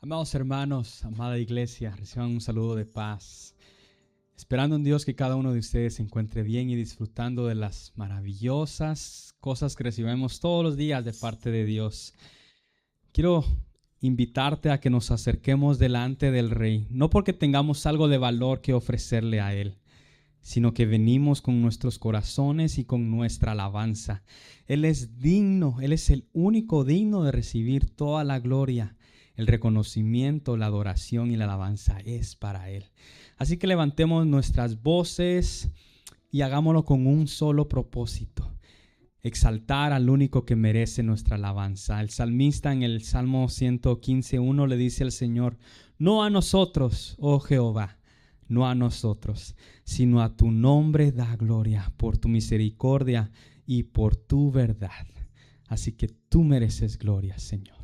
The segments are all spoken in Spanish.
Amados hermanos, amada iglesia, reciban un saludo de paz. Esperando en Dios que cada uno de ustedes se encuentre bien y disfrutando de las maravillosas cosas que recibimos todos los días de parte de Dios. Quiero invitarte a que nos acerquemos delante del Rey, no porque tengamos algo de valor que ofrecerle a Él, sino que venimos con nuestros corazones y con nuestra alabanza. Él es digno, Él es el único digno de recibir toda la gloria. El reconocimiento, la adoración y la alabanza es para Él. Así que levantemos nuestras voces y hagámoslo con un solo propósito: exaltar al único que merece nuestra alabanza. El salmista en el Salmo 115:1 le dice al Señor: no a nosotros, oh Jehová, no a nosotros, sino a tu nombre da gloria por tu misericordia y por tu verdad. Así que tú mereces gloria, Señor.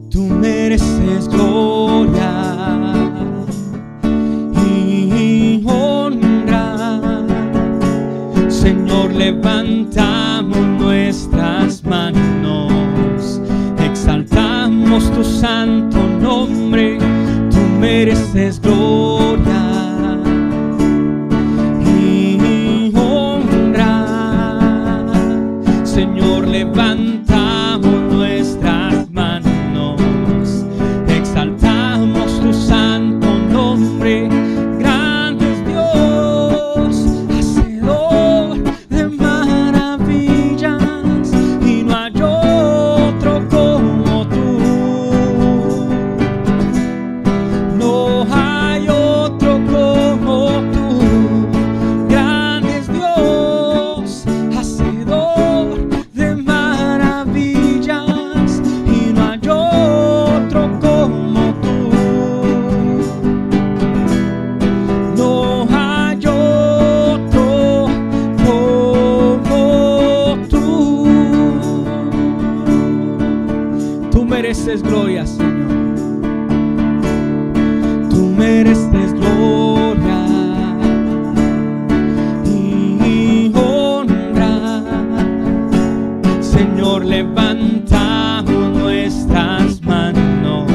Tú mereces gloria y honra. Señor, levantamos nuestras manos, exaltamos tu santo nombre. Tú mereces gloria y honra. Señor, levantamos nuestras manos, exaltamos tu santo nombre. Grande es Dios, hacedor de maravillas, y no hay otro como tú. No hay otro como tú. Grande es Dios, hacedor de maravillas, y no hay otro como tú. No hay otro como tú. Tú mereces gloria, Señor. Tú mereces gloria y honra. Señor, levantamos nuestras manos,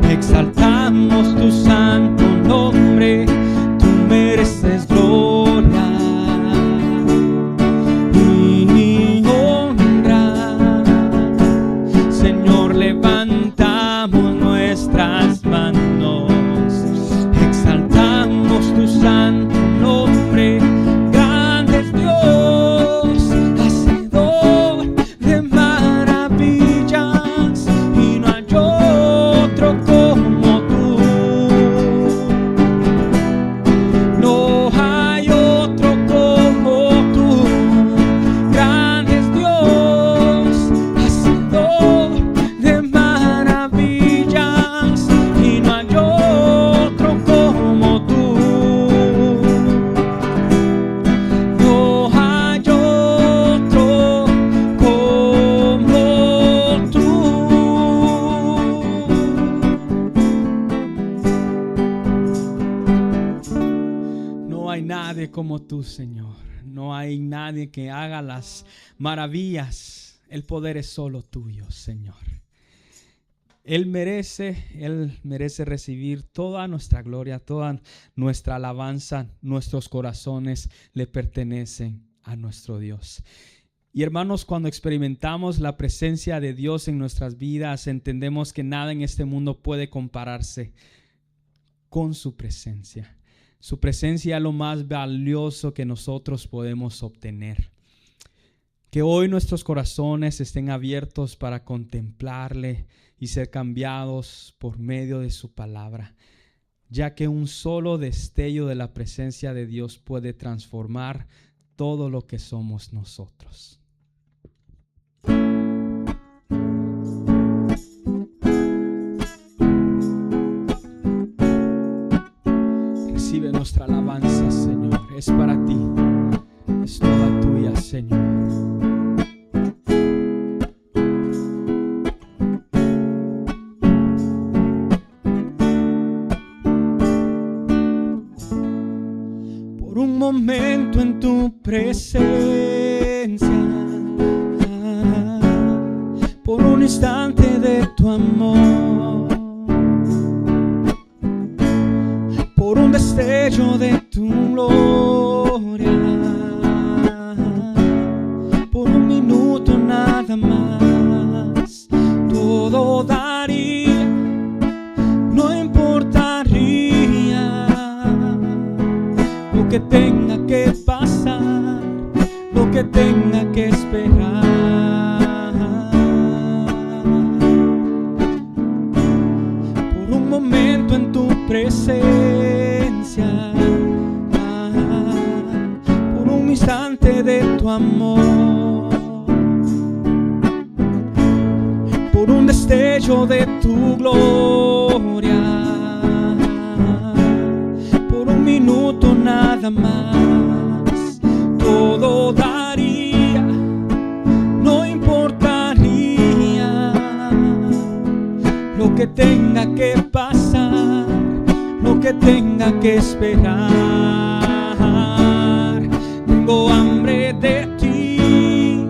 exaltamos tu santo nombre. Tú mereces gloria y honra. Señor, levantamos nuestras manos, exaltamos tu santo nombre. Grande es Dios, hacedor de maravillas, y no hay otro como tú. No hay otro como tú. Grande es Dios, hacedor de maravillas, y no hay otro como tú. No hay otro como tú. No hay nadie como tú, Señor. No hay nadie que haga las maravillas. El poder es solo tuyo, Señor. Él merece recibir toda nuestra gloria, toda nuestra alabanza. Nuestros corazones le pertenecen a nuestro Dios. Y hermanos, cuando experimentamos la presencia de Dios en nuestras vidas, entendemos que nada en este mundo puede compararse con su presencia. Su presencia es lo más valioso que nosotros podemos obtener. Que hoy nuestros corazones estén abiertos para contemplarle y ser cambiados por medio de su palabra, ya que un solo destello de la presencia de Dios puede transformar todo lo que somos nosotros. Recibe nuestra alabanza, Señor. Es para ti, es toda tuya, Señor. momento en tu presencia, por un instante de tu amor, por un destello de tu gloria, por un minuto nada más, todo daría, no importaría lo que tenga que pasar, lo que tenga que esperar. Por un momento en tu presencia, por un instante de tu amor, por un destello de tu gloria, por un minuto nada más, todo daría, no importaría lo que tenga que pasar, lo que tenga que esperar. Tengo hambre de ti,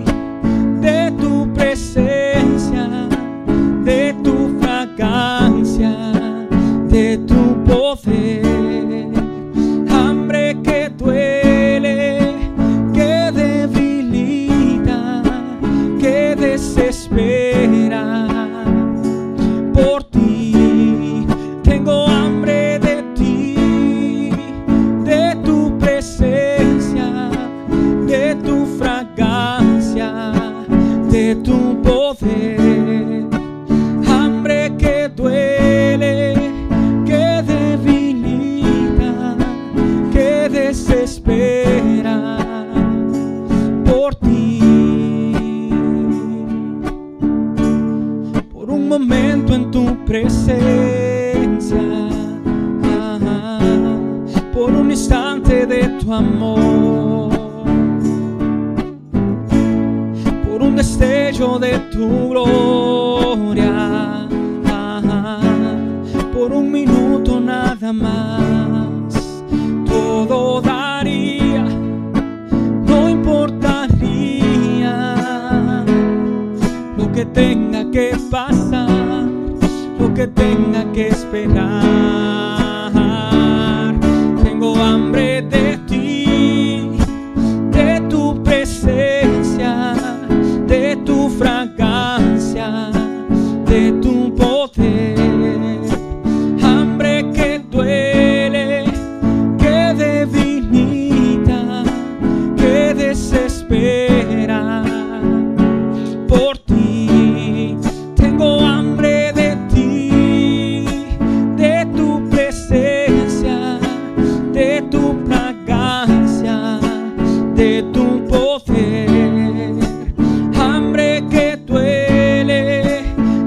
de tu presencia, de tu fragancia, de tu poder. Hambre que duele, que debilita, que desespera. Por ti tengo hambre de ti, de tu presencia, de tu fragancia, de tu poder. Hambre que duele, que debilita, que desespera. Por ti, por un momento en tu presencia, por un instante de tu amor, por un destello de tu gloria, por un minuto nada más, todo daría, no importaría lo que tenga que pasar, lo que tenga que esperar. Tengo hambre de ti, de tu presencia, de tu fragancia, de tu poder. Hambre que duele, que debilita, que desespera. Por ti tengo hambre de ti, de tu presencia, de tu fragancia, de tu poder. Hambre que duele,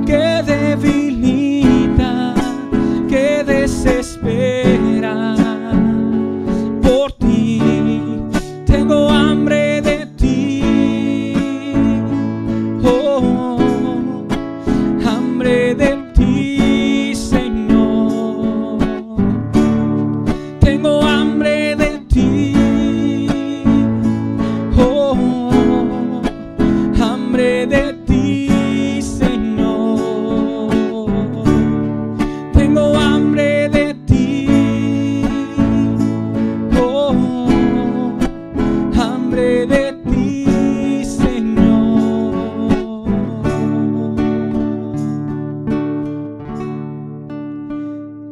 que debilita, que desespera. Por ti tengo hambre de ti, oh, hambre de ti, Señor. Tengo hambre de ti, oh, hambre de ti, Señor. Tengo hambre de ti, oh, hambre de ti, Señor.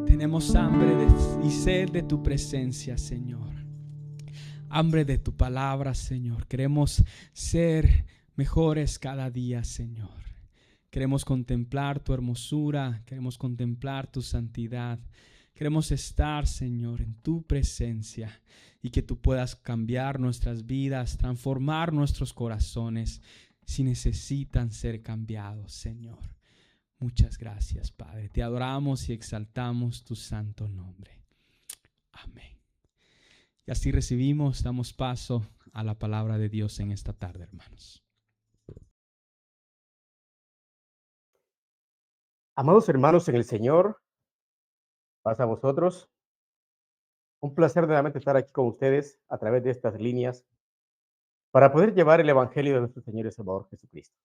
Tenemos hambre y sed de tu presencia, Señor. Hambre de tu palabra, Señor. Queremos ser mejores cada día, Señor. Queremos contemplar tu hermosura, queremos contemplar tu santidad. Queremos estar, Señor, en tu presencia y que tú puedas cambiar nuestras vidas, transformar nuestros corazones si necesitan ser cambiados, Señor. Muchas gracias, Padre. Te adoramos y exaltamos tu santo nombre. Amén. Y así recibimos, damos paso a la palabra de Dios en esta tarde, hermanos. Amados hermanos en el Señor, paz a vosotros. Un placer nuevamente estar aquí con ustedes a través de estas líneas para poder llevar el Evangelio de nuestro Señor y Salvador Jesucristo.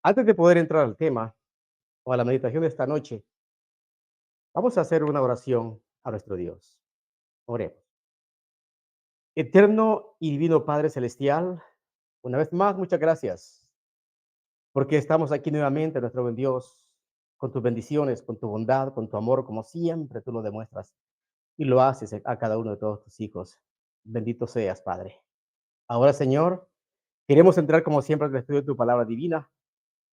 Antes de poder entrar al tema o a la meditación de esta noche, vamos a hacer una oración a nuestro Dios. Oremos. Eterno y divino Padre Celestial, una vez más, muchas gracias porque estamos aquí nuevamente, nuestro buen Dios, con tus bendiciones, con tu bondad, con tu amor, como siempre tú lo demuestras y lo haces a cada uno de todos tus hijos. Bendito seas, Padre. Ahora, Señor, queremos entrar como siempre al estudio de tu palabra divina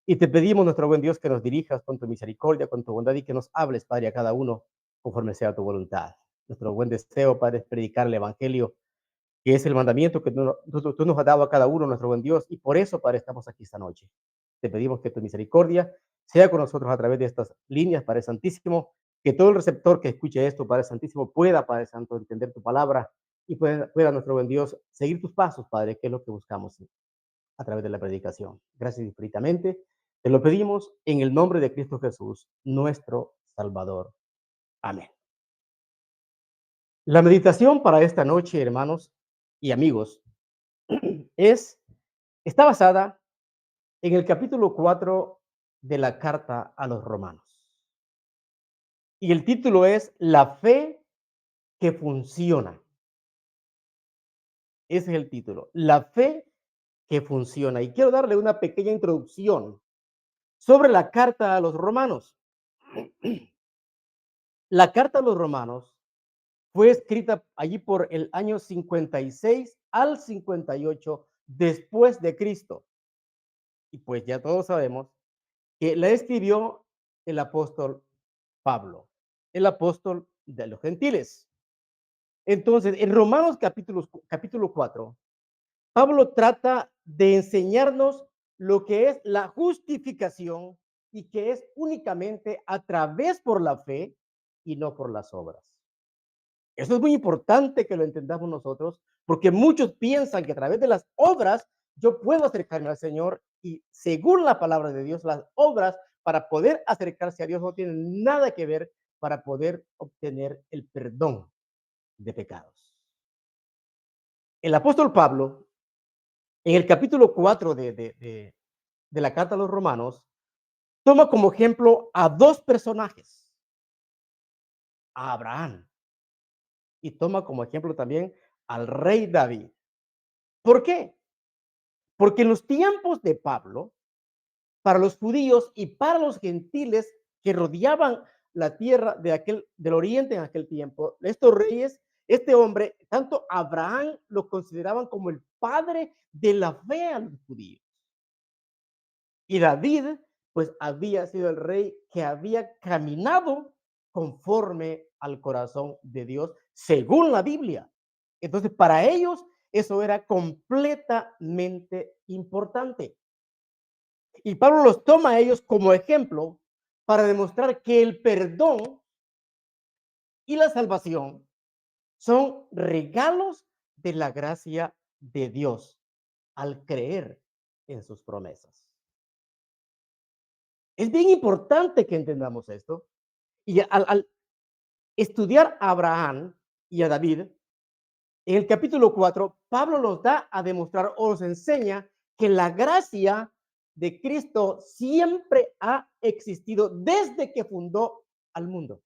y te pedimos, nuestro buen Dios, que nos dirijas con tu misericordia, con tu bondad y que nos hables, Padre, a cada uno conforme sea tu voluntad. Nuestro buen deseo, Padre, es predicar el Evangelio, que es el mandamiento que tú nos has dado a cada uno, nuestro buen Dios, y por eso, Padre, estamos aquí esta noche. Te pedimos que tu misericordia sea con nosotros a través de estas líneas, Padre Santísimo, que todo el receptor que escuche esto, Padre Santísimo, pueda, Padre Santo, entender tu palabra y pueda nuestro buen Dios seguir tus pasos, Padre, que es lo que buscamos a través de la predicación. Gracias infinitamente. Te lo pedimos en el nombre de Cristo Jesús, nuestro Salvador. Amén. La meditación para esta noche, hermanos y amigos, es, está basada en el capítulo 4 de la carta a los romanos. Y el título es La fe que funciona. Ese es el título, La fe que funciona. Y quiero darle una pequeña introducción sobre la carta a los romanos. La carta a los romanos fue escrita allí por el año 56 al 58 después de Cristo. Y pues ya todos sabemos que la escribió el apóstol Pablo, el apóstol de los gentiles. Entonces, en Romanos capítulo 4, Pablo trata de enseñarnos lo que es la justificación y que es únicamente a través por la fe y no por las obras. Eso es muy importante que lo entendamos nosotros, porque muchos piensan que a través de las obras yo puedo acercarme al Señor y según la palabra de Dios, las obras para poder acercarse a Dios no tienen nada que ver para poder obtener el perdón de pecados. El apóstol Pablo, en el capítulo 4 de la carta a los romanos, toma como ejemplo a dos personajes, a Abraham, y toma como ejemplo también al rey David. ¿Por qué? Porque en los tiempos de Pablo, para los judíos y para los gentiles que rodeaban la tierra del oriente en aquel tiempo, estos reyes, este hombre, tanto Abraham lo consideraban como el padre de la fe a los judíos. Y David, pues había sido el rey que había caminado conforme al corazón de Dios, según la Biblia. Entonces, para ellos, eso era completamente importante. Y Pablo los toma a ellos como ejemplo para demostrar que el perdón y la salvación son regalos de la gracia de Dios al creer en sus promesas. Es bien importante que entendamos esto. Y al estudiar a Abraham y a David, en el capítulo 4, Pablo nos da a demostrar o nos enseña que la gracia de Cristo siempre ha existido desde que fundó al mundo.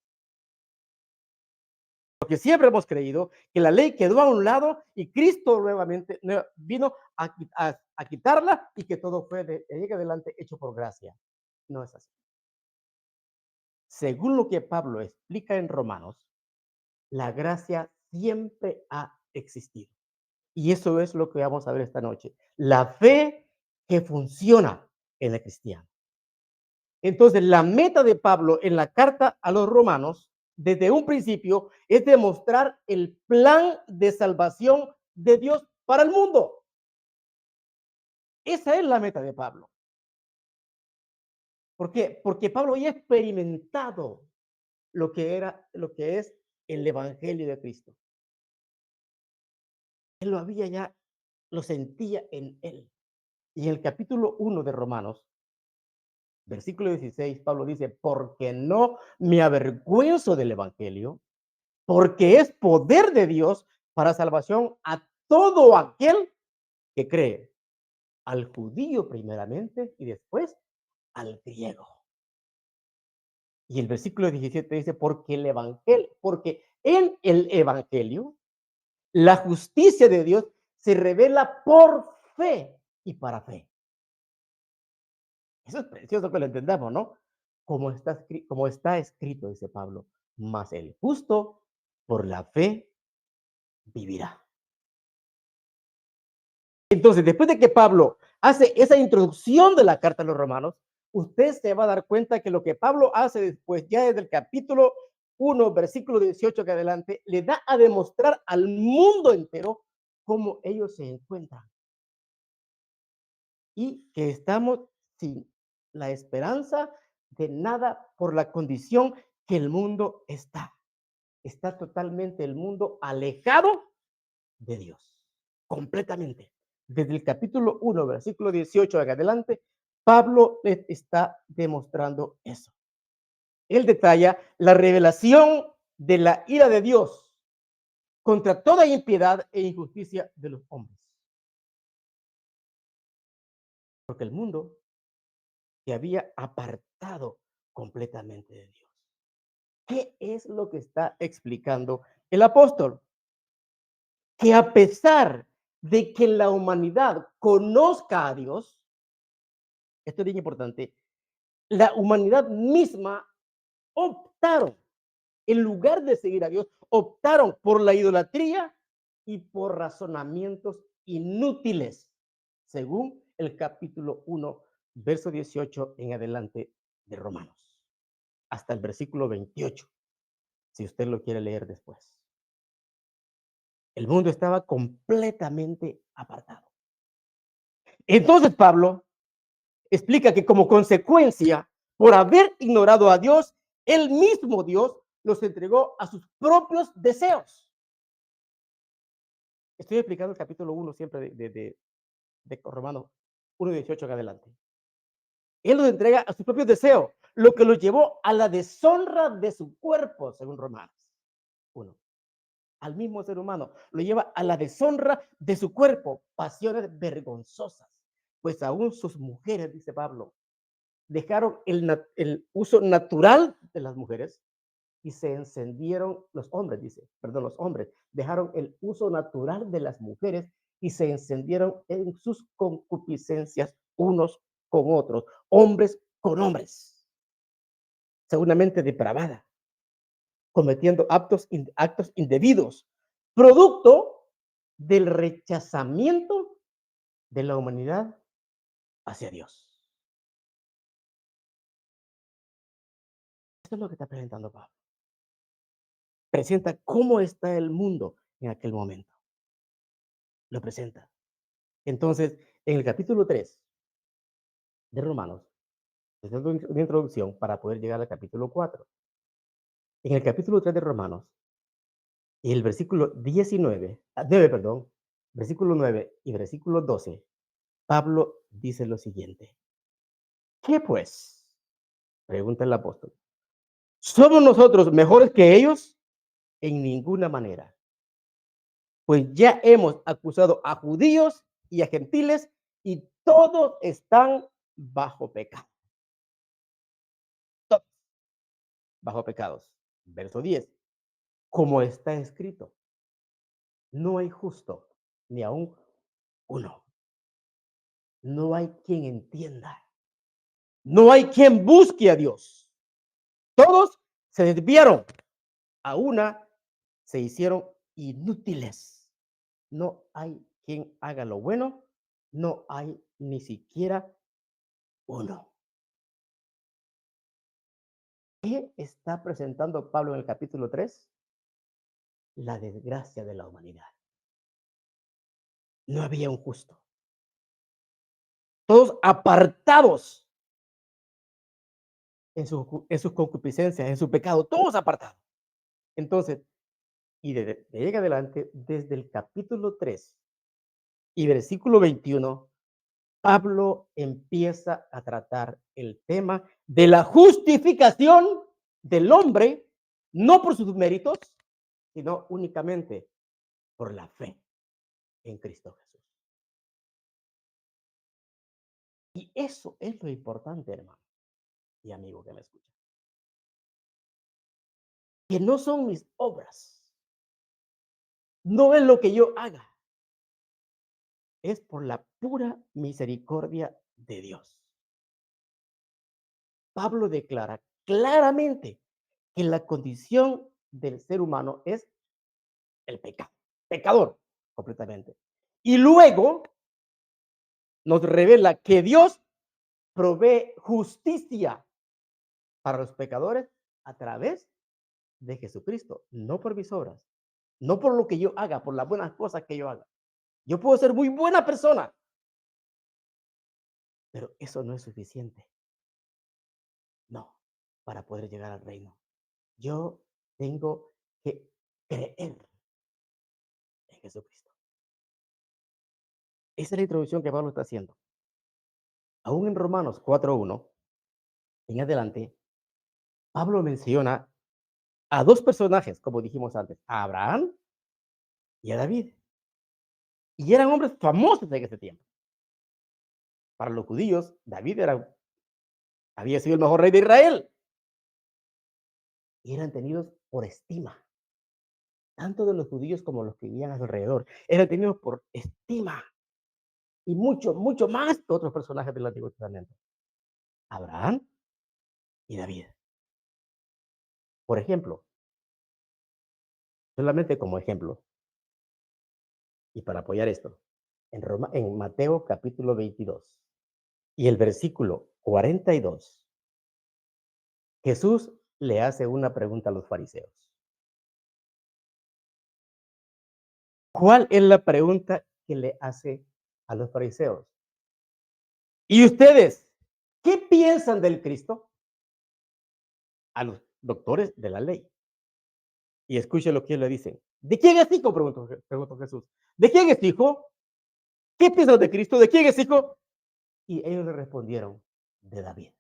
Porque siempre hemos creído que la ley quedó a un lado y Cristo nuevamente vino a quitarla y que todo fue de ahí en adelante hecho por gracia. No es así. Según lo que Pablo explica en Romanos, la gracia siempre ha existido. Y eso es lo que vamos a ver esta noche. La fe que funciona en el cristiano. Entonces, la meta de Pablo en la carta a los romanos, desde un principio, es demostrar el plan de salvación de Dios para el mundo. Esa es la meta de Pablo. ¿Por qué? Porque Pablo ya ha experimentado lo que es el evangelio de Cristo. Él lo había ya, lo sentía en él. Y en el capítulo 1 de Romanos, versículo 16, Pablo dice, porque no me avergüenzo del evangelio, porque es poder de Dios para salvación a todo aquel que cree, al judío primeramente y después al griego. Y el versículo 17 dice, porque en el evangelio la justicia de Dios se revela por fe y para fe. Eso es precioso que lo entendamos, ¿no? Como está escrito, dice Pablo, mas el justo por la fe vivirá. Entonces, después de que Pablo hace esa introducción de la carta a los romanos, usted se va a dar cuenta que lo que Pablo hace después, ya desde el capítulo 1, versículo 18 que adelante, le da a demostrar al mundo entero cómo ellos se encuentran. Y que estamos sin la esperanza de nada por la condición que el mundo está. Está totalmente el mundo alejado de Dios, completamente. Desde el capítulo 1, versículo 18 en adelante, Pablo les está demostrando eso. Él detalla la revelación de la ira de Dios contra toda impiedad e injusticia de los hombres. Porque el mundo se había apartado completamente de Dios. ¿Qué es lo que está explicando el apóstol? Que a pesar de que la humanidad conozca a Dios, esto es bien importante, la humanidad misma optaron, en lugar de seguir a Dios, optaron por la idolatría y por razonamientos inútiles, según el capítulo 1, verso 18 en adelante de Romanos, hasta el versículo 28, si usted lo quiere leer después. El mundo estaba completamente apartado. Entonces Pablo explica que como consecuencia, por haber ignorado a Dios, el mismo Dios los entregó a sus propios deseos. Estoy explicando el capítulo 1 siempre de Romanos 1:18 en adelante. Él los entrega a sus propios deseos, lo que los llevó a la deshonra de su cuerpo, según Romanos 1. Al mismo ser humano lo lleva a la deshonra de su cuerpo, pasiones vergonzosas, pues aún sus mujeres, dice Pablo, dejaron el uso natural de las mujeres y se encendieron los hombres, los hombres dejaron el uso natural de las mujeres y se encendieron en sus concupiscencias unos con otros, hombres con hombres, seguramente depravada, cometiendo actos indebidos, producto del rechazamiento de la humanidad hacia Dios. Esto es lo que está presentando Pablo. Presenta cómo está el mundo en aquel momento. Lo presenta. Entonces, en el capítulo 3 de Romanos, es una introducción para poder llegar al capítulo 4. En el capítulo 3 de Romanos, el versículo 9, versículo 9 y versículo 12, Pablo dice lo siguiente. ¿Qué pues? Pregunta el apóstol. ¿Somos nosotros mejores que ellos? En ninguna manera. Pues ya hemos acusado a judíos y a gentiles y todos están bajo pecado. Todos bajo pecados. Verso 10. Como está escrito, no hay justo ni aún uno. No hay quien entienda. No hay quien busque a Dios. Todos se desviaron. A una se hicieron inútiles. No hay quien haga lo bueno. No hay ni siquiera uno. ¿Qué está presentando Pablo en el capítulo 3? La desgracia de la humanidad. No había un justo. Todos apartados en sus concupiscencias, en su pecado, todos apartados. Entonces, y de ahí en adelante, desde el capítulo 3 y versículo 21, Pablo empieza a tratar el tema de la justificación del hombre, no por sus méritos, sino únicamente por la fe en Cristo Jesús. Y eso es lo importante, hermano y amigo que me escucha. Que no son mis obras, no es lo que yo haga, es por la pura misericordia de Dios. Pablo declara claramente que la condición del ser humano es el pecado, pecador completamente. Y luego nos revela que Dios provee justicia para los pecadores a través de Jesucristo, no por mis obras, no por lo que yo haga, por las buenas cosas que yo haga. Yo puedo ser muy buena persona, pero eso no es suficiente, no, para poder llegar al reino. Yo tengo que creer en Jesucristo. Esa es la introducción que Pablo está haciendo. Aún en Romanos 4:1, en adelante, Pablo menciona a dos personajes, como dijimos antes, a Abraham y a David. Y eran hombres famosos en ese tiempo. Para los judíos, David había sido el mejor rey de Israel. Y eran tenidos por estima, tanto de los judíos como los que vivían a su alrededor. Eran tenidos por estima. Y mucho, mucho más que otros personajes del Antiguo Testamento. Abraham y David. Por ejemplo, solamente como ejemplo, y para apoyar esto, en Mateo capítulo 22 y el versículo 42, Jesús le hace una pregunta a los fariseos. ¿Cuál es la pregunta que le hace a los fariseos? ¿Y ustedes qué piensan del Cristo? A los doctores de la ley. Y escuche lo que ellos le dicen. ¿De quién es hijo? Preguntó Jesús. ¿De quién es hijo? ¿Qué piensas de Cristo? ¿De quién es hijo? Y ellos le respondieron, de David.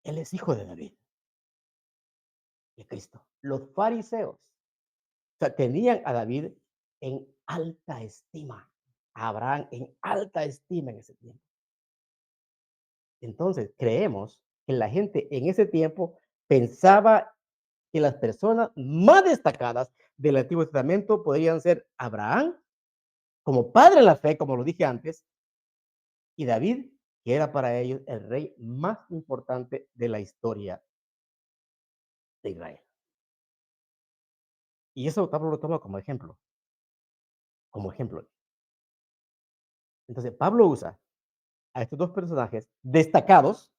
Él es hijo de David, de Cristo. Los fariseos, o sea, tenían a David en alta estima, a Abraham en alta estima en ese tiempo. Entonces, creemos que la gente en ese tiempo pensaba que las personas más destacadas del Antiguo Testamento podrían ser Abraham, como padre de la fe, como lo dije antes, y David, que era para ellos el rey más importante de la historia de Israel. Y eso Pablo lo toma como ejemplo, como ejemplo. Entonces, Pablo usa a estos dos personajes destacados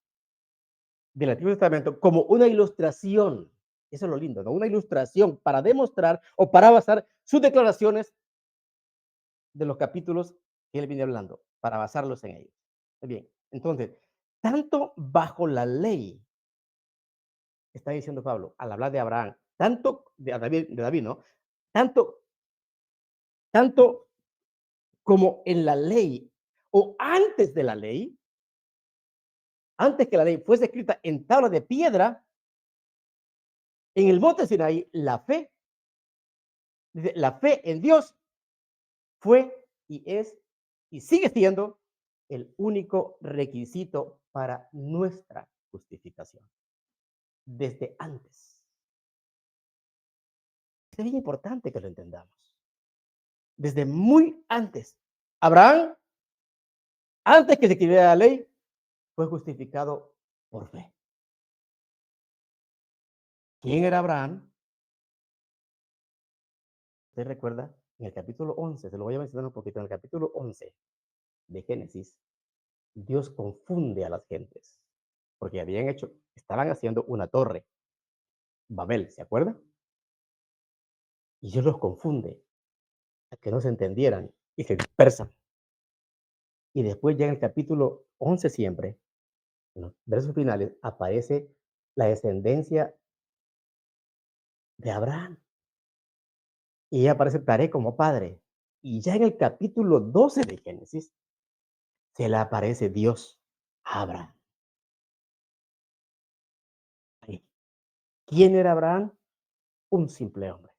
del Antiguo Testamento como una ilustración. Eso es lo lindo, ¿no? Una ilustración para demostrar o para basar sus declaraciones de los capítulos que él viene hablando, para basarlos en ellos. Bien, entonces, tanto bajo la ley, está diciendo Pablo, al hablar de Abraham, tanto de David, ¿no? Tanto, tanto como en la ley o antes de la ley, antes que la ley fuese escrita en tabla de piedra, en el monte Sinaí, la fe en Dios fue y es y sigue siendo el único requisito para nuestra justificación. Desde antes. Es bien importante que lo entendamos. Desde muy antes. Abraham, antes que se escribiera la ley, fue justificado por fe. ¿Quién era Abraham? ¿Usted recuerda? En el capítulo 11, se lo voy a mencionar un poquito, en el capítulo 11 de Génesis, Dios confunde a las gentes, porque estaban haciendo una torre, Babel, ¿se acuerda? Y Dios los confunde, a que no se entendieran y se dispersan. Y después ya en el capítulo 11 siempre, en los versos finales, aparece la descendencia de Abraham. Y ya aparece Taré como padre. Y ya en el capítulo 12 de Génesis, se le aparece Dios a Abraham. ¿Quién era Abraham? un simple hombre.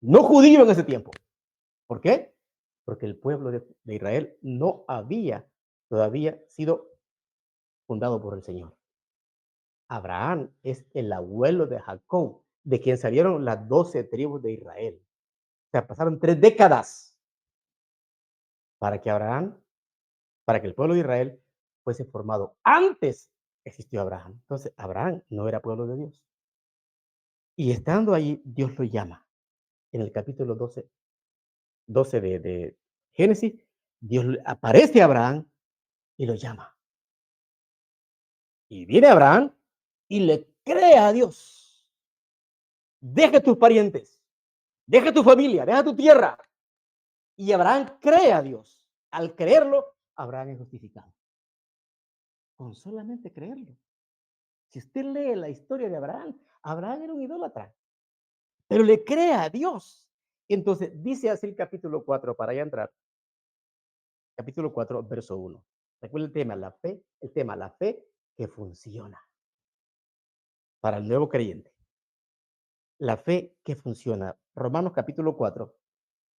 No judío en ese tiempo. ¿Por qué? Porque el pueblo de Israel no había todavía sido fundado por el Señor. Abraham es el abuelo de Jacob, de quien salieron las 12 tribus de Israel. O sea, pasaron 3 décadas para que Abraham, para que el pueblo de Israel fuese formado. Antes existió Abraham. Entonces, Abraham no era pueblo de Dios. Y estando allí, Dios lo llama. En el capítulo 12 de Génesis, Dios aparece a Abraham y lo llama. Y viene Abraham y le cree a Dios. Deja tus parientes, deja tu familia, deja tu tierra. Y Abraham cree a Dios. Al creerlo, Abraham es justificado. Con solamente creerlo. Si usted lee la historia de Abraham, Abraham era un idólatra, pero le cree a Dios. Entonces, dice así el capítulo 4 para ya entrar. Capítulo 4, verso 1. Recuerda el tema, la fe que funciona para el nuevo creyente. La fe que funciona. Romanos capítulo 4,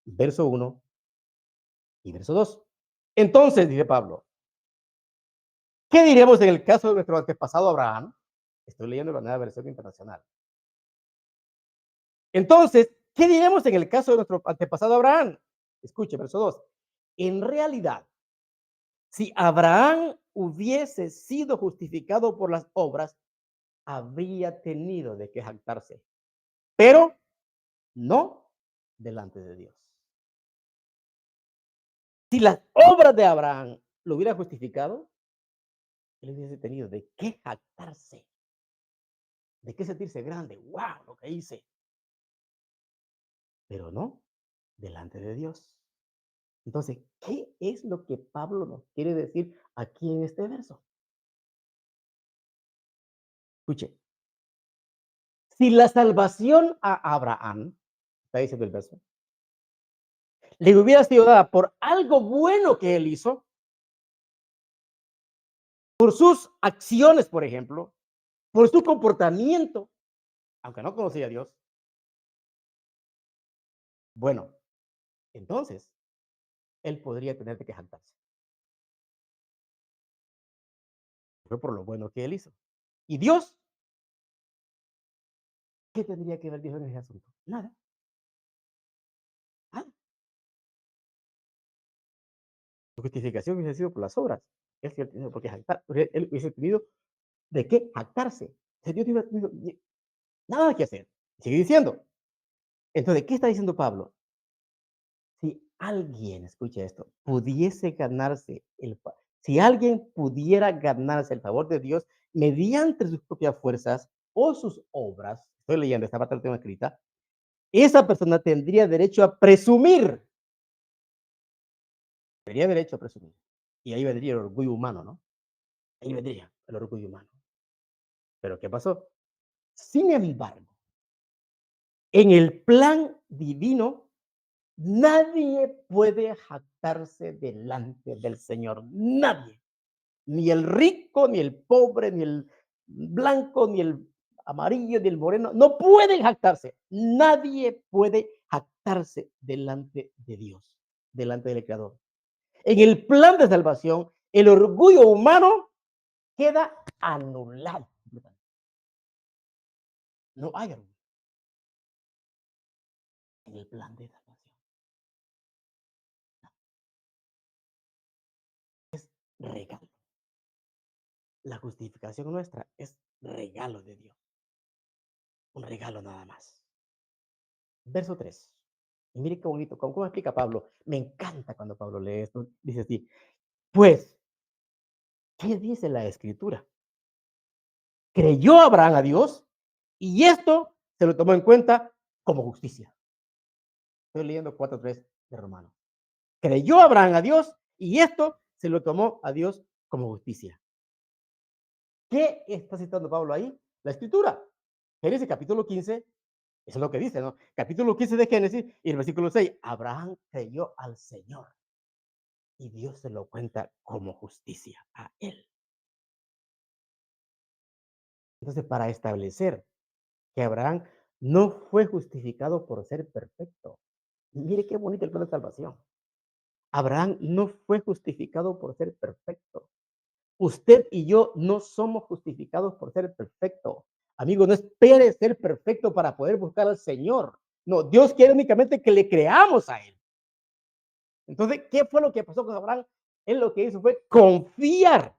verso 1 y verso 2. Entonces, dice Pablo, ¿qué diremos en el caso de nuestro antepasado Abraham? Estoy leyendo la nueva versión internacional. Entonces, ¿qué diremos en el caso de nuestro antepasado Abraham? Escuche, verso 2. En realidad, si Abraham hubiese sido justificado por las obras, habría tenido de qué jactarse, pero no delante de Dios. Si las obras de Abraham lo hubieran justificado, él hubiese tenido de qué jactarse, de qué sentirse grande. ¡Wow! Lo que hice. Pero no delante de Dios. Entonces, ¿qué es lo que Pablo nos quiere decir aquí en este verso? Escuche, si la salvación a Abraham, está diciendo el verso, le hubiera sido dada por algo bueno que él hizo, por sus acciones, por ejemplo, por su comportamiento, aunque no conocía a Dios, bueno, entonces él podría tener que jactarse. Fue por lo bueno que él hizo. ¿Y Dios? ¿Qué tendría que ver Dios en ese asunto? Nada. Nada. Su justificación hubiese sido por las obras. Él sí tenido por qué jactar, él hubiese tenido de qué jactarse. Dios no hubiera tenido nada que hacer. Sigue diciendo. Entonces, ¿qué está diciendo Pablo? Si alguien, escucha esto, pudiese ganarse si alguien pudiera ganarse el favor de Dios mediante sus propias fuerzas o sus obras, estoy leyendo esta parte del tema escrita, esa persona tendría derecho a presumir. Tendría derecho a presumir. Y ahí vendría el orgullo humano, ¿no? Ahí vendría el orgullo humano. Pero ¿qué pasó? Sin embargo, en el plan divino, nadie puede jactarse delante del Señor. Nadie. Ni el rico, ni el pobre, ni el blanco, ni el amarillo, ni el moreno. No pueden jactarse. Nadie puede jactarse delante de Dios, delante del Creador. En el plan de salvación, el orgullo humano queda anulado. No hay orgullo en el plan de salvación. Es regalo. La justificación nuestra es regalo de Dios. Un regalo nada más. Verso 3. Y mire qué bonito, ¿cómo explica Pablo? Me encanta cuando Pablo lee esto. Dice así, pues, ¿qué dice la escritura? Creyó Abraham a Dios y esto se lo tomó en cuenta como justicia. Estoy leyendo 4:3 de Romanos. Creyó Abraham a Dios y esto se lo tomó a Dios como justicia. ¿Qué está citando Pablo ahí? La escritura. Génesis capítulo 15, eso es lo que dice, ¿no? Capítulo 15 de Génesis y el versículo 6, Abraham creyó al Señor y Dios se lo cuenta como justicia a él. Entonces, para establecer que Abraham no fue justificado por ser perfecto. Mire qué bonito el plan de salvación. Abraham no fue justificado por ser perfecto. Usted y yo no somos justificados por ser perfecto. Amigo, no espere ser perfecto para poder buscar al Señor. No, Dios quiere únicamente que le creamos a Él. Entonces, ¿qué fue lo que pasó con Abraham? Él lo que hizo fue confiar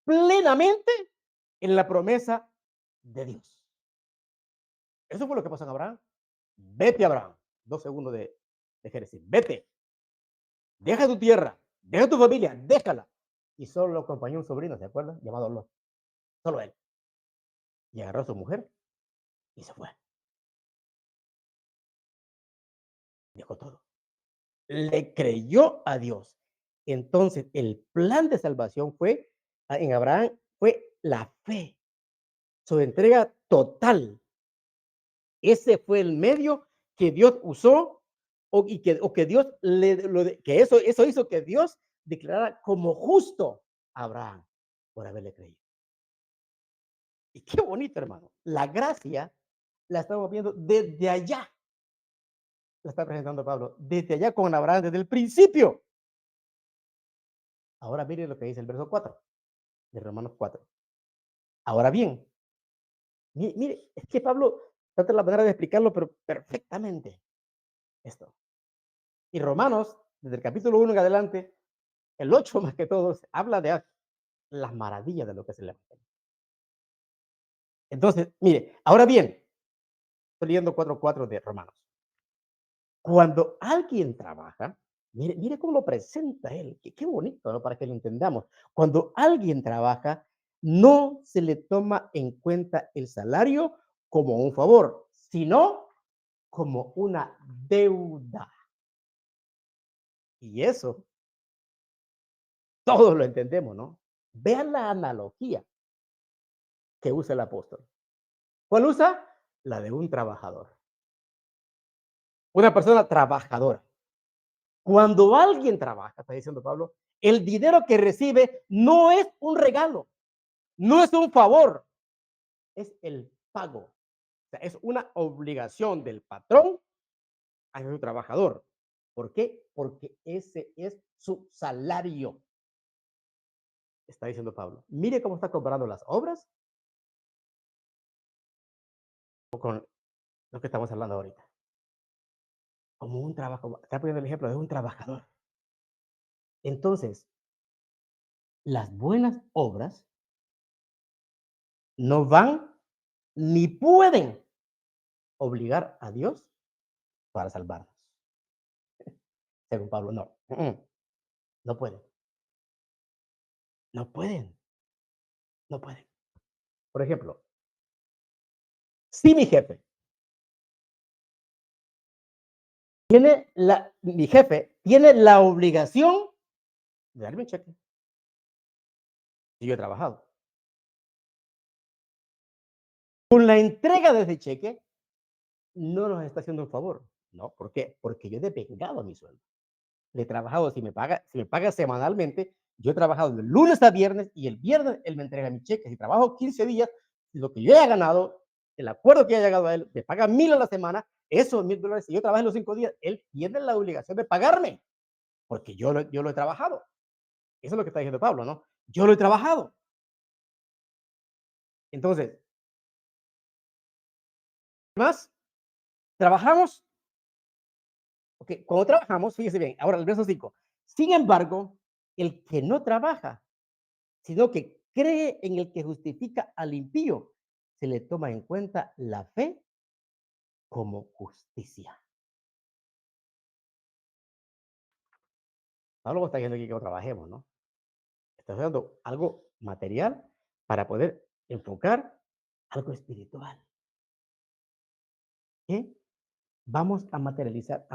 plenamente en la promesa de Dios. Eso fue lo que pasó en Abraham. Vete, Abraham. 2 segundos de Génesis. Vete. Deja tu tierra. Deja tu familia. Déjala. Y solo lo acompañó un sobrino, ¿se acuerdan? Llamado Lot. Solo él. Y agarró a su mujer y se fue. Dejó todo. Le creyó a Dios. Entonces, el plan de salvación fue, en Abraham, fue la fe, su entrega total. Ese fue el medio que Dios usó o que Dios que eso hizo que Dios declarara como justo a Abraham por haberle creído. Y qué bonito, hermano. La gracia la estamos viendo desde allá. La está presentando Pablo, desde allá con Abraham, desde el principio. Ahora mire lo que dice el verso 4 de Romanos 4. Ahora bien, mire, es que Pablo trata la manera de explicarlo, pero perfectamente. Esto. Y Romanos, desde el capítulo 1 en adelante, el 8 más que todos, habla de las maravillas de lo que es el Evangelio. Entonces, mire, ahora bien, estoy leyendo 4:4 de Romanos. Cuando alguien trabaja, mire cómo lo presenta él, qué bonito, ¿no? Para que lo entendamos. Cuando alguien trabaja, no se le toma en cuenta el salario como un favor, sino como una deuda. Y eso todos lo entendemos, ¿no? Vean la analogía que usa el apóstol. ¿Cuál usa? La de un trabajador. Una persona trabajadora. Cuando alguien trabaja, está diciendo Pablo, el dinero que recibe no es un regalo, no es un favor, es el pago. O sea, es una obligación del patrón a su trabajador. ¿Por qué? Porque ese es su salario, está diciendo Pablo. Mire cómo está comparando las obras con lo que estamos hablando ahorita. Como un trabajo, está poniendo el ejemplo de un trabajador. Entonces, las buenas obras no van ni pueden obligar a Dios para salvarnos. Según Pablo, no. No pueden. No pueden. No pueden. Por ejemplo, si mi jefe tiene la obligación de darme un cheque. Si yo he trabajado. Con la entrega de ese cheque, no nos está haciendo un favor. No, ¿por qué? Porque yo he devengado a mi sueldo. Le he trabajado, si me paga semanalmente, yo he trabajado de lunes a viernes y el viernes él me entrega mi cheque. Si trabajo 15 días, lo que yo haya ganado, el acuerdo que haya llegado a él, me paga 1,000 a la semana, esos $1,000, si yo trabajo en los 5 días, él tiene la obligación de pagarme, porque yo lo he trabajado. Eso es lo que está diciendo Pablo, ¿no? Yo lo he trabajado. Entonces, más, trabajamos, ok, cuando trabajamos, fíjese bien, ahora el verso 5. Sin embargo, el que no trabaja, sino que cree en el que justifica al impío, se le toma en cuenta la fe como justicia. Pablo está diciendo aquí que no trabajemos, ¿no? Está dando algo material para poder enfocar algo espiritual. ¿Qué? Vamos a materializar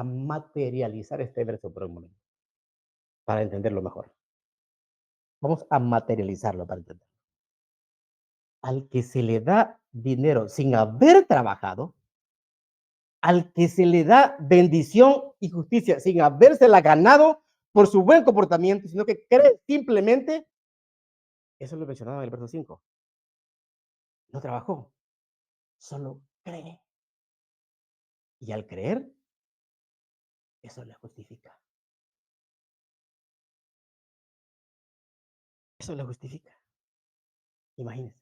este verso por un momento, para entenderlo mejor. Vamos a materializarlo para entenderlo. Al que se le da dinero sin haber trabajado, al que se le da bendición y justicia sin habérsela ganado por su buen comportamiento, sino que cree simplemente, eso lo mencionaba en el verso 5, no trabajó, solo cree. Y al creer, eso le justifica. Eso le justifica. Imagínense.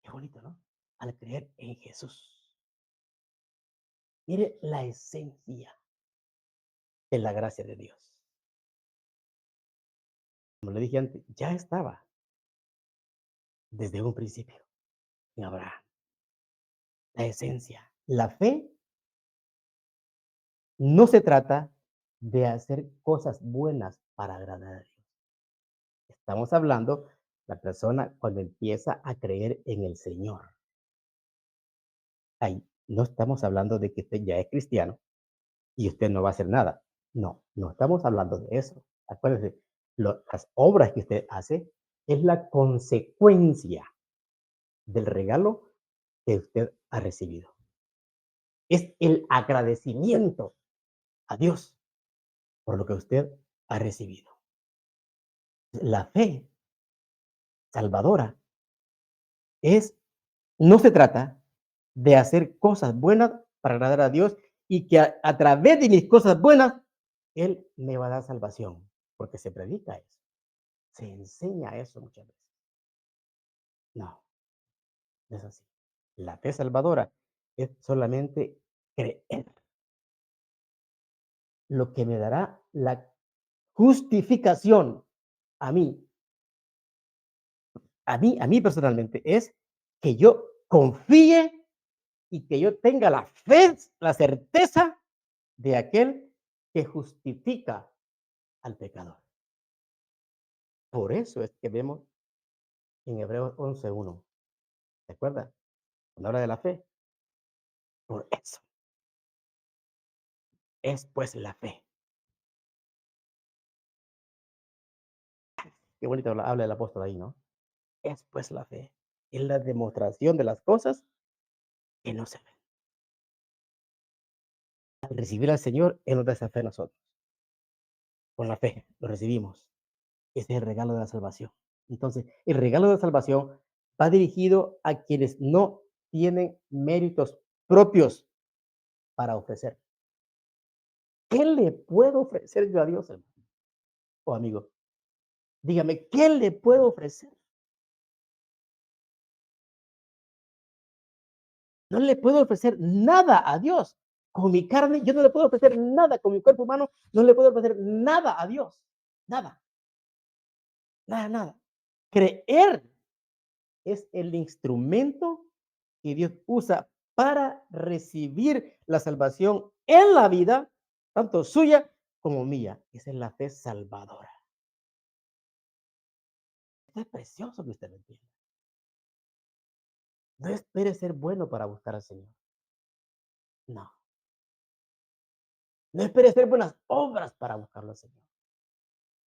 Qué bonito, ¿no? Al creer en Jesús. Mire la esencia de la gracia de Dios. Como le dije antes, ya estaba desde un principio en Abraham. La esencia. La fe no se trata de hacer cosas buenas para agradar a Dios. Estamos hablando la persona cuando empieza a creer en el Señor. Ahí no estamos hablando de que usted ya es cristiano y usted no va a hacer nada. No, no estamos hablando de eso. Acuérdese, las obras que usted hace es la consecuencia del regalo que usted ha recibido. Es el agradecimiento a Dios por lo que usted ha recibido. La fe salvadora es, no se trata de hacer cosas buenas para agradar a Dios y que a través de mis cosas buenas, Él me va a dar salvación, porque se predica eso, se enseña eso muchas veces. No, no es así. La fe salvadora es solamente creer, lo que me dará la justificación a mí, a mí personalmente, es que yo confíe y que yo tenga la fe, la certeza de aquel que justifica al pecador. Por eso es que vemos en Hebreos 11:1. ¿Se acuerda? Cuando habla de la fe. Por eso es pues la fe. Qué bonito habla el apóstol ahí, ¿no? Es pues la fe. Es la demostración de las cosas que no se ven. Al recibir al Señor, Él nos da esa fe a nosotros. Con la fe lo recibimos. Ese es el regalo de la salvación. Entonces, el regalo de la salvación va dirigido a quienes no tienen méritos propios para ofrecer. ¿Qué le puedo ofrecer yo a Dios, hermano? O amigo, dígame, ¿qué le puedo ofrecer? No le puedo ofrecer nada a Dios. Con mi carne, yo no le puedo ofrecer nada. Con mi cuerpo humano, no le puedo ofrecer nada a Dios. Nada, nada, nada. Creer es el instrumento que Dios usa para recibir la salvación en la vida, tanto suya como mía. Esa es la fe salvadora. Esto es precioso que usted lo entienda. No espere ser bueno para buscar al Señor. No. No espere hacer buenas obras para buscarlo al Señor.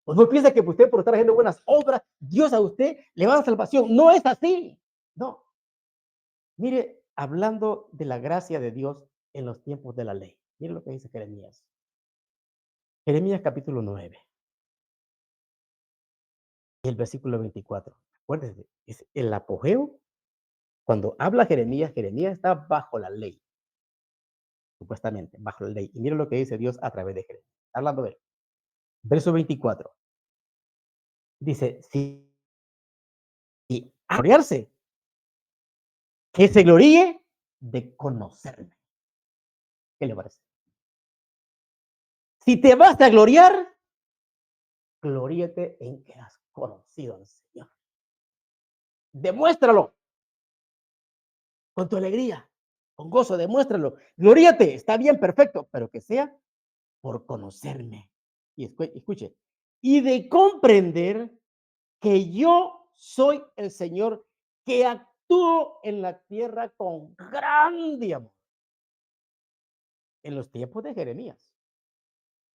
Pues no piensa que usted por estar haciendo buenas obras, Dios a usted le va a dar salvación. No es así. No. Mire, hablando de la gracia de Dios en los tiempos de la ley. Mire lo que dice Jeremías. Jeremías capítulo 9, y el versículo 24. Acuérdense, es el apogeo. Cuando habla Jeremías, Jeremías está bajo la ley, supuestamente, bajo la ley. Y mire lo que dice Dios a través de Jeremías. Hablando de él. Verso 24. Dice, si y gloriarse, que se gloríe de conocerme. ¿Qué le parece? Si te vas a gloriar, gloríate en que has conocido al Señor. Demuéstralo con tu alegría, con gozo, demuéstralo. Gloríate, está bien, perfecto, pero que sea por conocerme. Y escuche, y de comprender que yo soy el Señor que actúo en la tierra con grande amor. En los tiempos de Jeremías.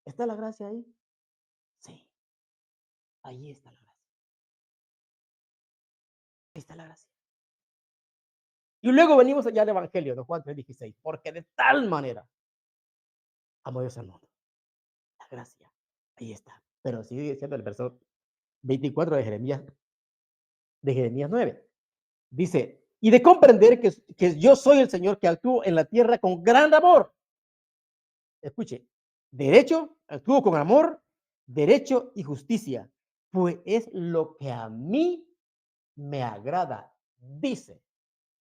¿Está la gracia ahí? Sí, ahí está la gracia. Ahí está la gracia. Y luego venimos allá al Evangelio de Juan 3:16, porque de tal manera amó Dios al mundo. La gracia, ahí está. Pero sigue diciendo el verso 24 de Jeremías 9. Dice, y de comprender que yo soy el Señor que actúo en la tierra con gran amor. Escuche, derecho, actúo con amor, derecho y justicia, pues es lo que a mí me agrada, dice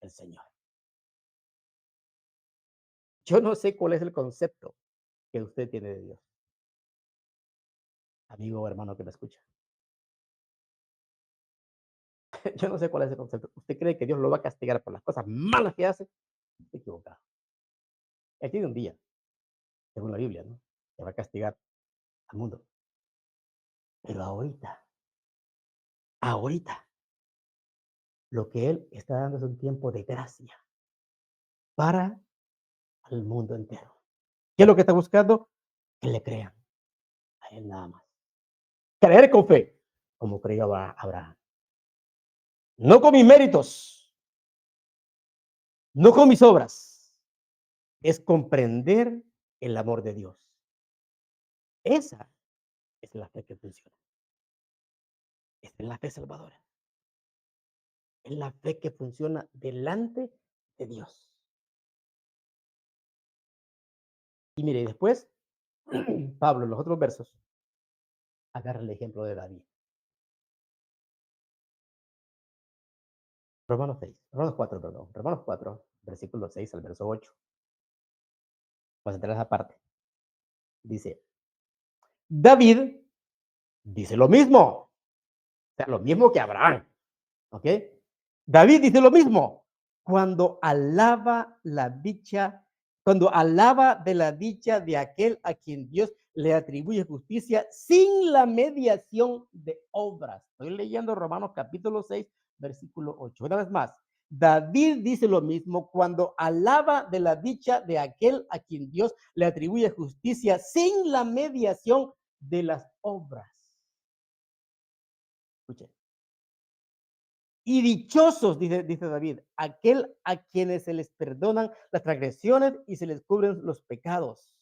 el Señor. Yo no sé cuál es el concepto que usted tiene de Dios, amigo o hermano que me escucha. Yo no sé cuál es el concepto. ¿Usted cree que Dios lo va a castigar por las cosas malas que hace? Está equivocado. Él tiene un día, según la Biblia, ¿no? Que va a castigar al mundo. Pero ahorita, lo que Él está dando es un tiempo de gracia para el mundo entero. ¿Qué es lo que está buscando? Que le crean a Él nada más. Creer con fe, como creyó Abraham. No con mis méritos, no con mis obras. Es comprender el amor de Dios. Esa es la fe que funciona. Esa es la fe salvadora. Es la fe que funciona delante de Dios. Y mire, después, Pablo, en los otros versos, agarra el ejemplo de David. Romanos 4, perdón. Romanos 4, versículo 6 al verso 8. Vamos a entrar a esa parte. Dice, David dice lo mismo. O sea, lo mismo que Abraham. ¿Ok? David dice lo mismo. Cuando alaba la dicha, cuando alaba de la dicha de aquel a quien Dios le atribuye justicia sin la mediación de obras. Estoy leyendo Romanos capítulo 6, versículo 8. Una vez más, David dice lo mismo cuando alaba de la dicha de aquel a quien Dios le atribuye justicia sin la mediación de las obras. Escuchen. Y dichosos, dice David, aquel a quienes se les perdonan las transgresiones y se les cubren los pecados.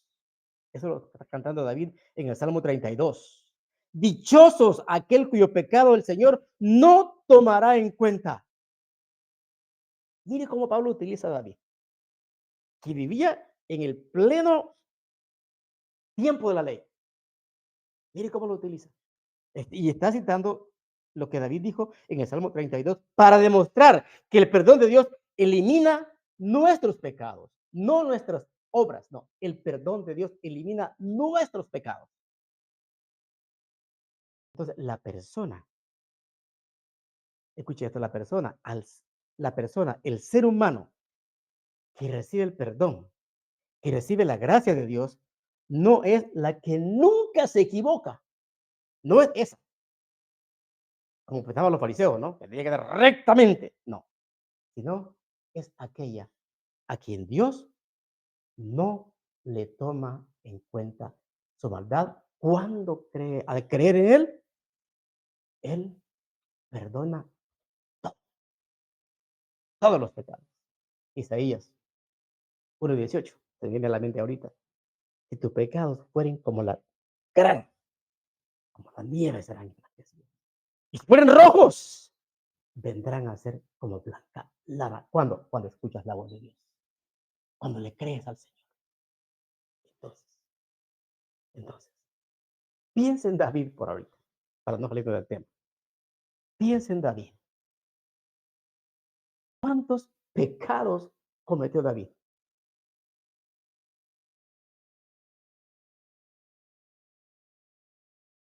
Eso lo está cantando David en el Salmo 32. Dichosos aquel cuyo pecado el Señor no tomará en cuenta. Mire cómo Pablo utiliza a David, que vivía en el pleno tiempo de la ley. Mire cómo lo utiliza. Y está citando lo que David dijo en el Salmo 32 para demostrar que el perdón de Dios elimina nuestros pecados, no nuestras obras, no, el perdón de Dios elimina nuestros pecados. Entonces, la persona, escuche esto, la persona, el ser humano que recibe el perdón, que recibe la gracia de Dios, no es la que nunca se equivoca, no es esa, como pensaban los fariseos, ¿no? Que tenía que dar rectamente, no, sino es aquella a quien Dios no le toma en cuenta su maldad. Cuando cree, al creer en Él perdona todo, todos los pecados. Isaías 1:18, se viene a la mente ahorita. Si tus pecados fueren como la grana, como la nieve serán emblanquecidos. Y si fueren rojos, vendrán a ser como blanca lana. ¿Cuándo? Cuando escuchas la voz de Dios. Cuando le crees al Señor. Entonces, entonces, piensa en David por ahorita, para no salir del tema. Piensa en David. ¿Cuántos pecados cometió David?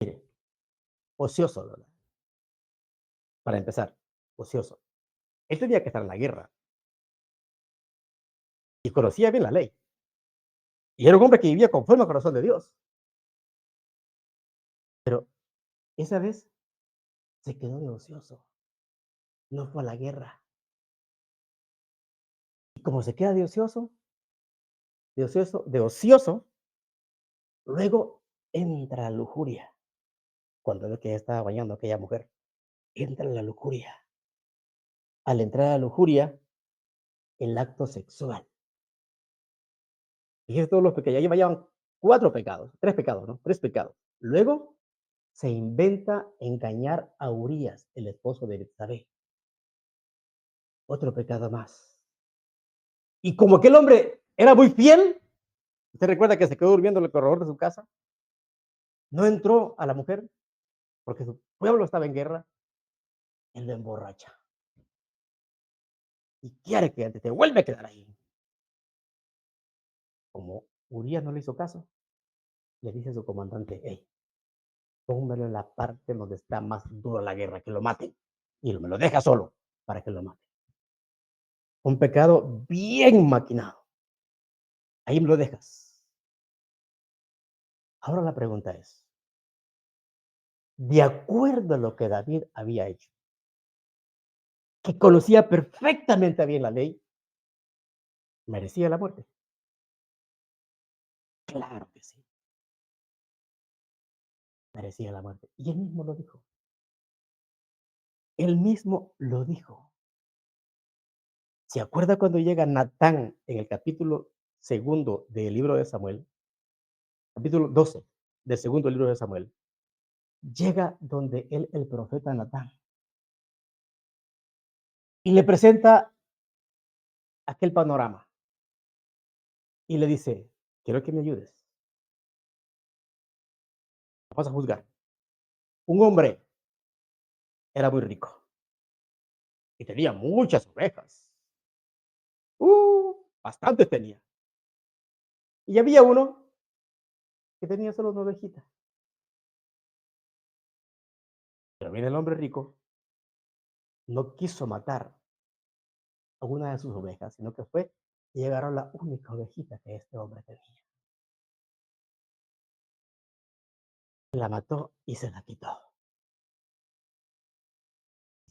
Mire, ocioso, ¿verdad? Para empezar, ocioso. Él tenía que estar en la guerra y conocía bien la ley. Y era un hombre que vivía conforme al corazón de Dios. Pero esa vez se quedó de ocioso. No fue a la guerra. Y como se queda de ocioso, luego entra la lujuria. Cuando ve que estaba bañando a aquella mujer, entra la lujuria. Al entrar a la lujuria, el acto sexual. Fíjense todos los pecados. Ya llevan 4 pecados, 3 pecados, ¿no? 3 pecados. Luego se inventa engañar a Urías, el esposo de Betsabé. otro pecado más. Y como aquel hombre era muy fiel, usted recuerda que se quedó durmiendo en el corredor de su casa, no entró a la mujer porque su pueblo estaba en guerra, él lo emborracha y quiere que te vuelve a quedar ahí. Como Urias no le hizo caso, le dice a su comandante, hey, póngmelo en la parte donde está más dura la guerra, que lo maten. Y me lo deja solo para que lo maten. Un pecado bien maquinado. Ahí me lo dejas. Ahora la pregunta es, de acuerdo a lo que David había hecho, que conocía perfectamente bien la ley, ¿merecía la muerte? Claro que sí, merecía la muerte. Y él mismo lo dijo. Él mismo lo dijo. ¿Se acuerda cuando llega Natán en el capítulo segundo del libro de Samuel? Capítulo 12 del segundo libro de Samuel. Llega donde él, el profeta Natán, y le presenta aquel panorama y le dice, quiero que me ayudes, vamos a juzgar. Un hombre era muy rico y tenía muchas ovejas, bastantes tenía. Y había uno que tenía solo una ovejita. Pero viene el hombre rico, no quiso matar a una de sus ovejas, sino que fue y agarró la única ovejita que este hombre tenía. La mató y se la quitó.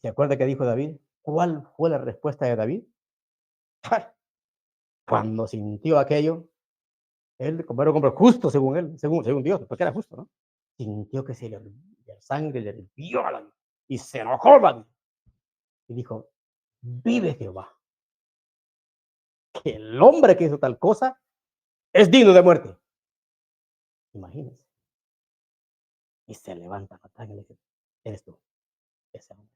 ¿Se acuerda que dijo David? ¿Cuál fue la respuesta de David? Cuando sintió aquello, él, como era un hombre justo según él, según Dios, porque era justo, ¿no? Sintió que la sangre le hirvió a la y se enojó David y dijo, vive Jehová, que el hombre que hizo tal cosa es digno de muerte. Imagínense. Y se levanta Natán y le dice, eres tú, ese hombre.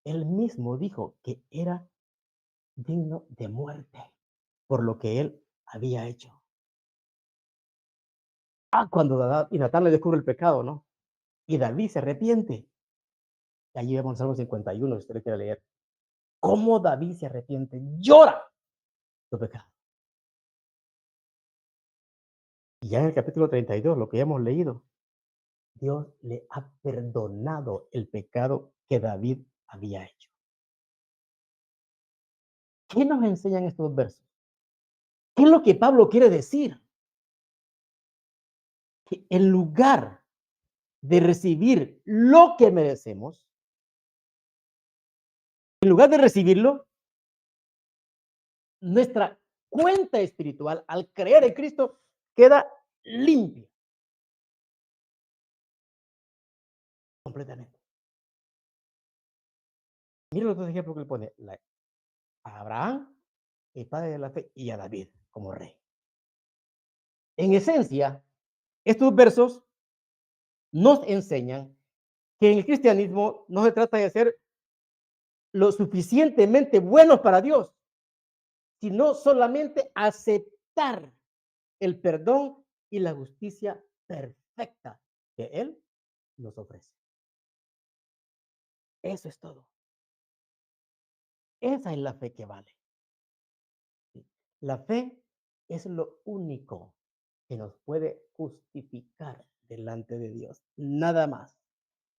Él mismo dijo que era digno de muerte por lo que él había hecho. Cuando Natán le descubre el pecado, ¿no? Y David se arrepiente. Allí vemos Salmo 51, si usted le quiere leer. Cómo David se arrepiente, llora su pecado. Y ya en el capítulo 32, lo que ya hemos leído, Dios le ha perdonado el pecado que David había hecho. ¿Qué nos enseñan estos versos? ¿Qué es lo que Pablo quiere decir? Que en lugar de recibir lo que merecemos, en lugar de recibirlo, nuestra cuenta espiritual al creer en Cristo queda limpia completamente. Mira los dos ejemplos que le pone a Abraham, el padre de la fe, y a David como rey. En esencia, estos versos nos enseñan que en el cristianismo no se trata de ser lo suficientemente buenos para Dios, sino solamente aceptar el perdón y la justicia perfecta que Él nos ofrece. Eso es todo. Esa es la fe que vale. La fe es lo único que nos puede justificar delante de Dios. Nada más.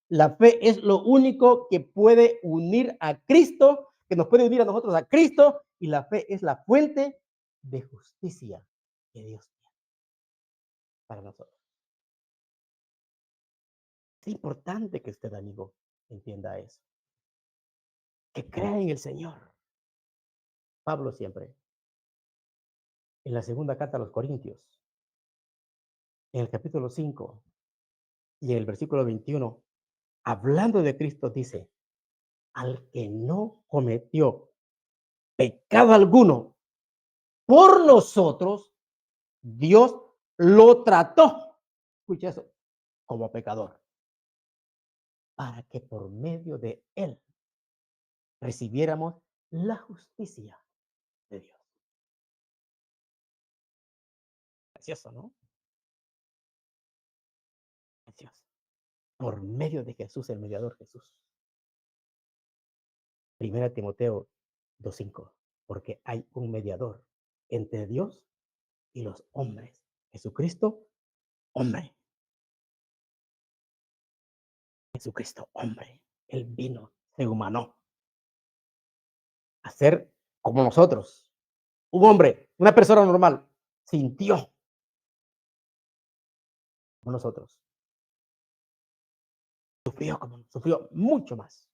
La fe es lo único que puede unir a Cristo, que nos puede unir a nosotros a Cristo, y la fe es la fuente de justicia que Dios tiene para nosotros. Es importante que usted, amigo, entienda eso. Que crea en el Señor. Pablo siempre, en la segunda carta a los Corintios, en el capítulo 5 y en el versículo 21, hablando de Cristo, dice, al que no cometió pecado alguno por nosotros, Dios lo trató, escucha eso, como pecador, para que por medio de él recibiéramos la justicia de Dios. Precioso, ¿no? Precioso. Por medio de Jesús, el mediador Jesús. Primera Timoteo 2:5. Porque hay un mediador entre Dios y los hombres. Jesucristo, hombre. Jesucristo, hombre. Él vino, se humanó a ser como nosotros. Un hombre, una persona normal, sintió como nosotros. Sufrió mucho más.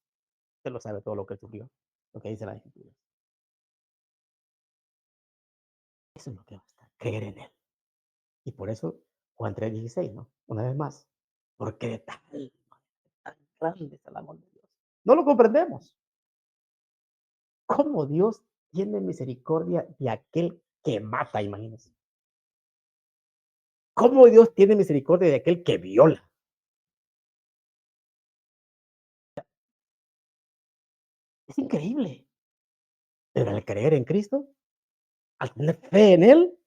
Usted lo sabe todo lo que sufrió, lo que dice la Escritura. Eso es lo que basta, creer en Él. Y por eso Juan 3:16, ¿no? Una vez más, porque de tal tan grande es el amor de Dios. No lo comprendemos. ¿Cómo Dios tiene misericordia de aquel que mata? Imagínense. ¿Cómo Dios tiene misericordia de aquel que viola? Es increíble. Pero al creer en Cristo, al tener fe en Él,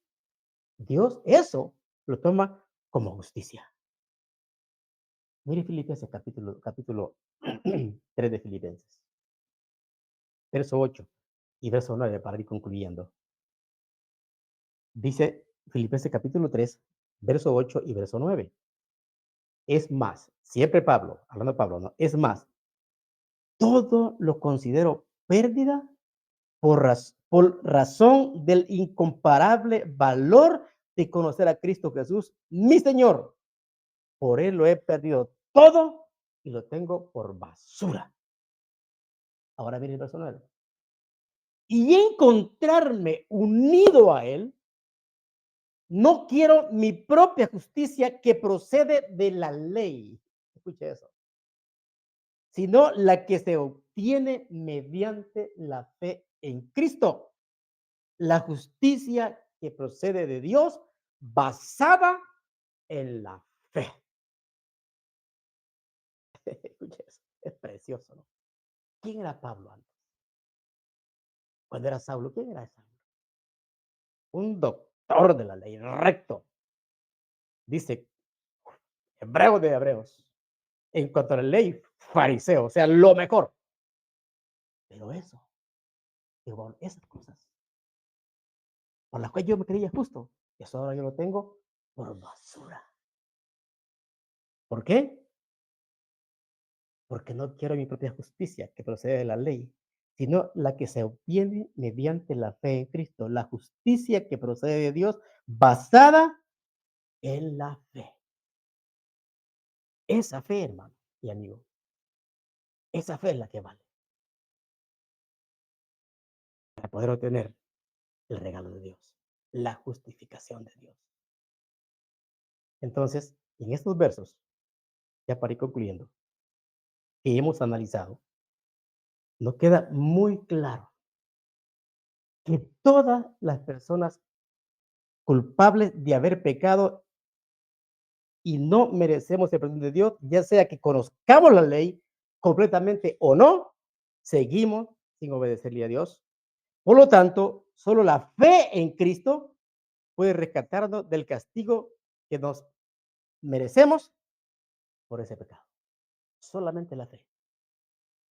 Dios eso lo toma como justicia. Mire Filipenses capítulo 3 de Filipenses, verso 8 y verso 9 para ir concluyendo. Dice Filipenses capítulo 3, verso 8 y verso 9. Es más, siempre Pablo, hablando de Pablo, ¿no? Es más, todo lo considero pérdida por razón del incomparable valor de conocer a Cristo Jesús, mi Señor. Por Él lo he perdido todo y lo tengo por basura. Ahora viene el verso 9. Y encontrarme unido a Él, no quiero mi propia justicia que procede de la ley. Escuche eso. Sino la que se obtiene mediante la fe en Cristo. La justicia que procede de Dios basada en la fe. Escuche eso. Es precioso, ¿no? ¿Quién era Pablo antes? Cuando era Saulo, ¿quién era Saulo? Un doctor de la ley, recto. Dice, hebreo de hebreos. En cuanto a la ley, fariseo, o sea, lo mejor. Pero eso, igual, esas cosas, por las cuales yo me creía justo, eso ahora yo lo tengo por basura. ¿Por qué? Porque no quiero mi propia justicia que procede de la ley, sino la que se obtiene mediante la fe en Cristo, la justicia que procede de Dios basada en la fe. Esa fe, hermano y amigo, esa fe es la que vale para poder obtener el regalo de Dios, la justificación de Dios. Entonces, en estos versos, ya para ir concluyendo, que hemos analizado, nos queda muy claro que todas las personas culpables de haber pecado y no merecemos el perdón de Dios, ya sea que conozcamos la ley completamente o no, seguimos sin obedecerle a Dios. Por lo tanto, solo la fe en Cristo puede rescatarnos del castigo que nos merecemos por ese pecado. Solamente la fe.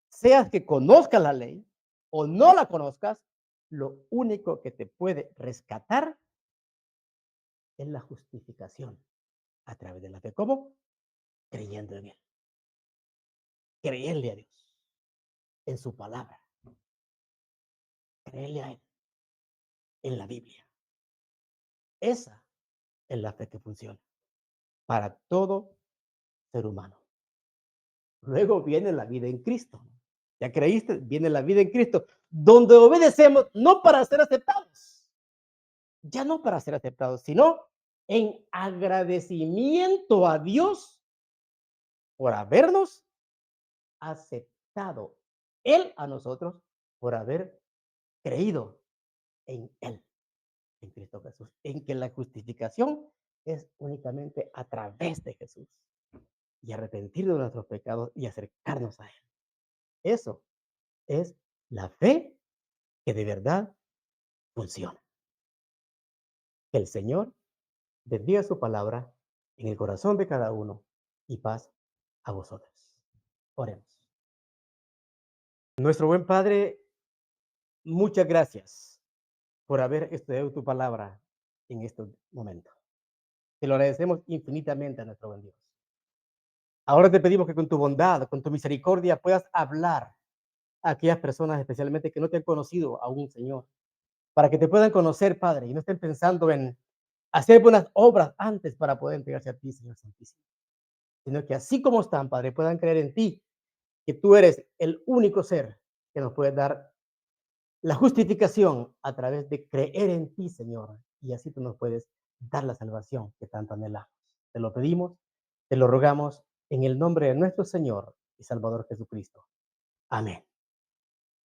Seas que conozcas la ley o no la conozcas, lo único que te puede rescatar es la justificación a través de la fe. ¿Cómo? Creyendo en Él. Creerle a Dios, en su palabra. Creerle a Él, en la Biblia. Esa es la fe que funciona para todo ser humano. Luego viene la vida en Cristo. ¿Ya creíste? Viene la vida en Cristo, donde obedecemos no para ser aceptados, ya no para ser aceptados, sino en agradecimiento a Dios por habernos aceptado, Él a nosotros por haber creído en Él, en Cristo Jesús, en que la justificación es únicamente a través de Jesús y arrepentir de nuestros pecados y acercarnos a Él. Eso es La fe que de verdad funciona. Que el Señor bendiga su palabra en el corazón de cada uno y paz a vosotros. Oremos. Nuestro buen Padre, muchas gracias por haber estudiado tu palabra en estos momentos. Te lo agradecemos infinitamente a nuestro buen Dios. Ahora te pedimos que con tu bondad, con tu misericordia, puedas hablar a aquellas personas especialmente que no te han conocido aún, Señor, para que te puedan conocer, Padre, y no estén pensando en hacer buenas obras antes para poder entregarse a ti, Señor Santísimo, sino que así como están, Padre, puedan creer en ti, que tú eres el único ser que nos puede dar la justificación a través de creer en ti, Señor, y así tú nos puedes dar la salvación que tanto anhelamos. Te lo pedimos, te lo rogamos en el nombre de nuestro Señor y Salvador Jesucristo. Amén.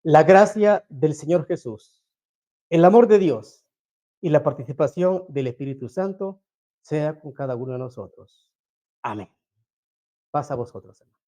La gracia del Señor Jesús, el amor de Dios y la participación del Espíritu Santo sea con cada uno de nosotros. Amén. Paz a vosotros, hermanos.